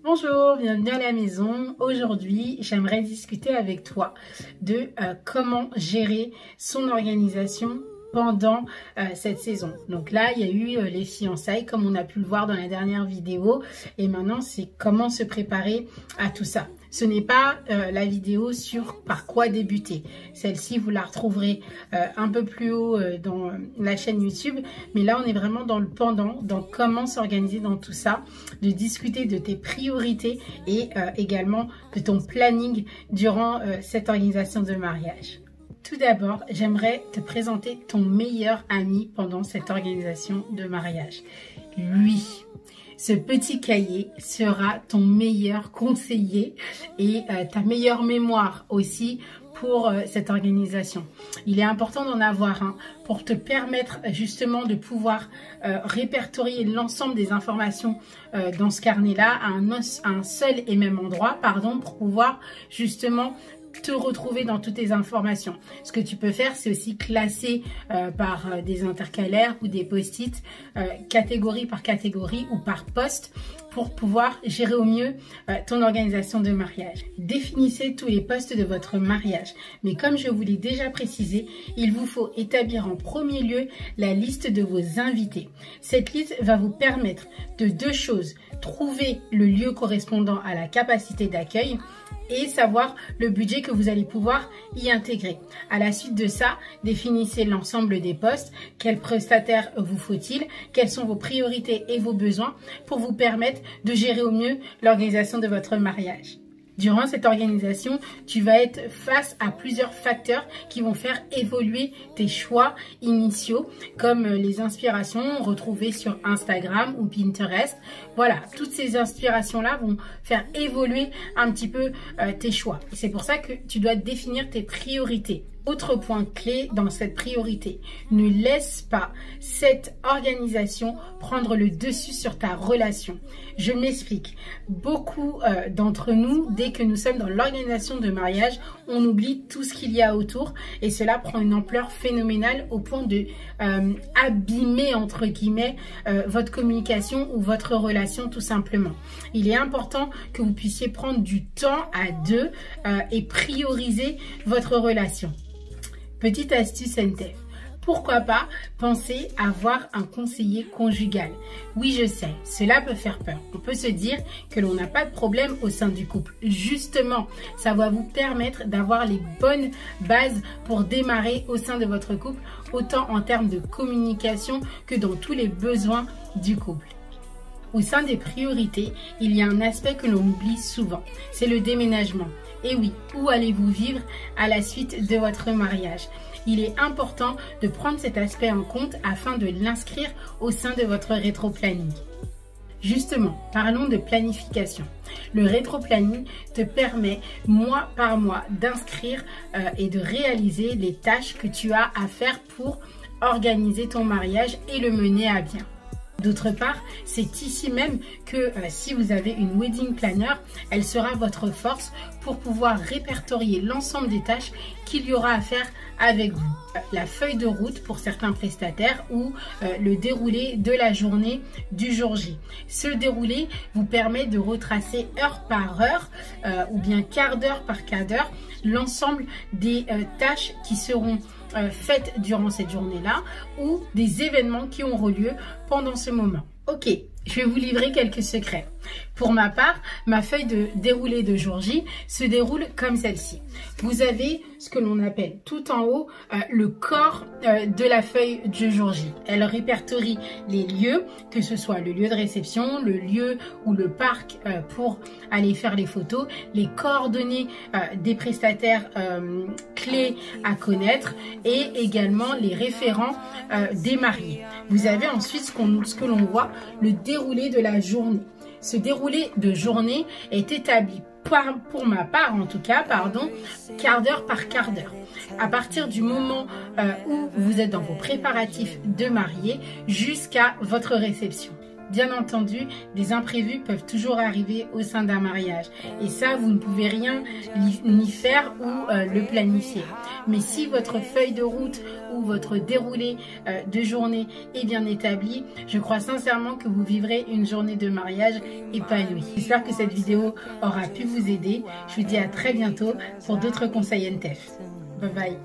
Bonjour, bienvenue à la maison. Aujourd'hui, j'aimerais discuter avec toi de comment gérer son organisation pendant cette saison. Donc là, il y a eu les fiançailles comme on a pu le voir dans la dernière vidéo et maintenant, c'est comment se préparer à tout ça. Ce n'est pas la vidéo sur par quoi débuter. Celle-ci, vous la retrouverez un peu plus haut dans la chaîne YouTube. Mais là, on est vraiment dans le pendant, dans comment s'organiser dans tout ça, de discuter de tes priorités et également de ton planning durant cette organisation de mariage. Tout d'abord, j'aimerais te présenter ton meilleur ami pendant cette organisation de mariage. Lui. Ce petit cahier sera ton meilleur conseiller et ta meilleure mémoire aussi pour cette organisation. Il est important d'en avoir un pour te permettre justement de pouvoir répertorier l'ensemble des informations dans ce carnet-là à un seul et même endroit, pour pouvoir justement te retrouver dans toutes tes informations. Ce que tu peux faire, c'est aussi classer par des intercalaires ou des post-it, catégorie par catégorie ou par poste, pour pouvoir gérer au mieux ton organisation de mariage. Définissez tous les postes de votre mariage. Mais comme je vous l'ai déjà précisé, il vous faut établir en premier lieu la liste de vos invités. Cette liste va vous permettre de deux choses: trouver le lieu correspondant à la capacité d'accueil et savoir le budget que vous allez pouvoir y intégrer. À la suite de ça, définissez l'ensemble des postes, quels prestataires vous faut-il, quelles sont vos priorités et vos besoins pour vous permettre de gérer au mieux l'organisation de votre mariage. Durant cette organisation, tu vas être face à plusieurs facteurs qui vont faire évoluer tes choix initiaux, comme les inspirations retrouvées sur Instagram ou Pinterest. Voilà, toutes ces inspirations-là vont faire évoluer un petit peu tes choix. C'est pour ça que tu dois définir tes priorités. Autre point clé dans cette priorité, ne laisse pas cette organisation prendre le dessus sur ta relation. Je m'explique. Beaucoup d'entre nous, dès que nous sommes dans l'organisation de mariage, on oublie tout ce qu'il y a autour et cela prend une ampleur phénoménale au point de abîmer, entre guillemets, votre communication ou votre relation tout simplement. Il est important que vous puissiez prendre du temps à deux et prioriser votre relation. Petite astuce NTF. Pourquoi pas penser à avoir un conseiller conjugal? Oui, je sais, cela peut faire peur. On peut se dire que l'on n'a pas de problème au sein du couple. Justement, ça va vous permettre d'avoir les bonnes bases pour démarrer au sein de votre couple, autant en termes de communication que dans tous les besoins du couple. Au sein des priorités, il y a un aspect que l'on oublie souvent, c'est le déménagement. Et oui, où allez-vous vivre à la suite de votre mariage? Il est important de prendre cet aspect en compte afin de l'inscrire au sein de votre rétro-planning. Justement, parlons de planification. Le rétro-planning te permet mois par mois d'inscrire et de réaliser les tâches que tu as à faire pour organiser ton mariage et le mener à bien. D'autre part, c'est ici même que si vous avez une wedding planner, elle sera votre force pour pouvoir répertorier l'ensemble des tâches qu'il y aura à faire avec vous. La feuille de route pour certains prestataires ou le déroulé de la journée du jour J. Ce déroulé vous permet de retracer heure par heure ou bien quart d'heure par quart d'heure l'ensemble des tâches qui seront faites durant cette journée-là ou des événements qui auront lieu pendant ce moment. Ok, je vais vous livrer quelques secrets. Pour ma part, ma feuille de déroulé de jour J se déroule comme celle-ci. Vous avez ce que l'on appelle tout en haut le corps de la feuille de jour J. Elle répertorie les lieux, que ce soit le lieu de réception, le lieu ou le parc pour aller faire les photos, les coordonnées des prestataires clés à connaître et également les référents des mariés. Vous avez ensuite ce que l'on voit, le déroulé de la journée. Ce déroulé de journée est établi pour ma part en tout cas, quart d'heure par quart d'heure. À partir du moment où vous êtes dans vos préparatifs de mariée jusqu'à votre réception. Bien entendu, des imprévus peuvent toujours arriver au sein d'un mariage. Et ça, vous ne pouvez rien ni faire ou le planifier. Mais si votre feuille de route ou votre déroulé de journée est bien établi, je crois sincèrement que vous vivrez une journée de mariage épanouie. J'espère que cette vidéo aura pu vous aider. Je vous dis à très bientôt pour d'autres conseils NTEF. Bye bye.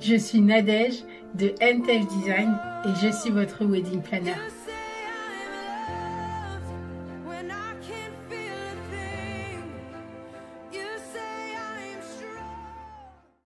Je suis Nadège de NTEF Design et je suis votre wedding planner.